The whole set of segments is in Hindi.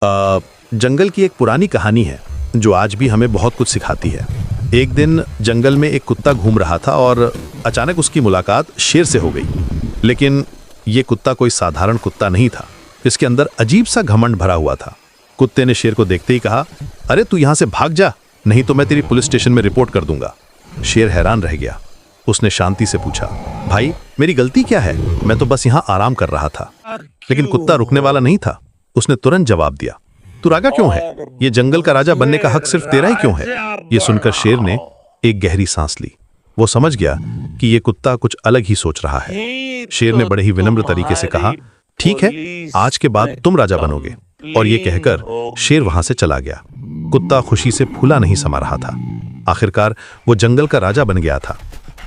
जंगल की एक पुरानी कहानी है जो आज भी हमें बहुत कुछ सिखाती है। एक दिन जंगल में एक कुत्ता घूम रहा था और अचानक उसकी मुलाकात शेर से हो गई। लेकिन ये कुत्ता कोई साधारण कुत्ता नहीं था, इसके अंदर अजीब सा घमंड भरा हुआ था। कुत्ते ने शेर को देखते ही कहा, अरे तू यहाँ से भाग जा, नहीं तो मैं तेरी पुलिस स्टेशन में रिपोर्ट कर दूंगा। शेर हैरान रह गया। उसने शांति से पूछा, भाई मेरी गलती क्या है, मैं तो बस यहाँ आराम कर रहा था। लेकिन कुत्ता रुकने वाला नहीं था। उसने तुरंत जवाब दिया, तू रागा क्यों है? ये जंगल का राजा बनने का हक सिर्फ तेरा ही क्यों है? ये सुनकर शेर ने एक गहरी सांस ली। वो समझ गया कि ये कुत्ता कुछ अलग ही सोच रहा है। शेर ने बड़े ही विनम्र तरीके से कहा, ठीक है, आज के बाद तुम राजा बनोगे। और ये कहकर शेर वहां से चला गया। कुत्ता खुशी से फूला नहीं समा रहा था। आखिरकार वो जंगल का राजा बन गया था।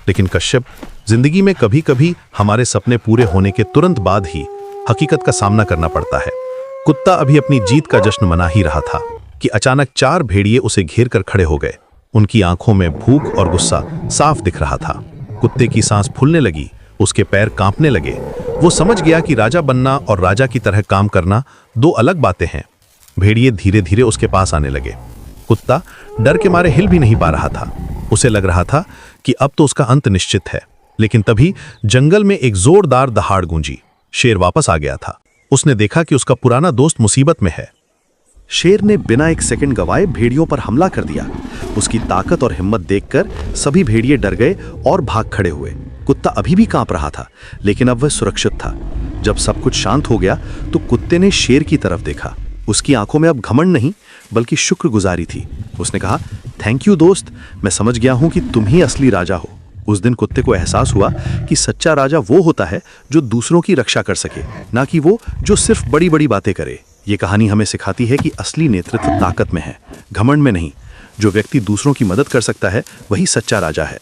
लेकिन कश्यप, जिंदगी में कभी कभी हमारे सपने पूरे होने के तुरंत बाद ही हकीकत का सामना करना पड़ता है। कुत्ता अभी अपनी जीत का जश्न मना ही रहा था कि अचानक 4 भेड़िए उसे घेर कर खड़े हो गए। उनकी आंखों में भूख और गुस्सा साफ दिख रहा था। कुत्ते की सांस फूलने लगी, उसके पैर कांपने लगे। वो समझ गया कि राजा बनना और राजा की तरह काम करना 2 अलग बातें हैं। भेड़िए धीरे धीरे उसके पास आने लगे। कुत्ता डर के मारे हिल भी नहीं पा रहा था। उसे लग रहा था कि अब तो उसका अंत निश्चित है। लेकिन तभी जंगल में एक जोरदार दहाड़ गूंजी। शेर वापस आ गया था। उसने देखा कि उसका पुराना दोस्त मुसीबत में है। शेर ने बिना एक सेकंड गवाए भेड़ियों पर हमला कर दिया। उसकी ताकत और हिम्मत देखकर सभी भेड़िए डर गए और भाग खड़े हुए। कुत्ता अभी भी कांप रहा था, लेकिन अब वह सुरक्षित था। जब सब कुछ शांत हो गया तो कुत्ते ने शेर की तरफ देखा। उसकी आंखों में अब घमंड नहीं बल्कि शुक्रगुजारी थी। उसने कहा, थैंक यू दोस्त, मैं समझ गया हूं कि तुम ही असली राजा हो। उस दिन कुत्ते को एहसास हुआ कि सच्चा राजा वो होता है जो दूसरों की रक्षा कर सके, ना कि वो जो सिर्फ बड़ी बड़ी बातें करे। ये कहानी हमें सिखाती है कि असली नेतृत्व ताकत में है, घमंड में नहीं। जो व्यक्ति दूसरों की मदद कर सकता है वही सच्चा राजा है।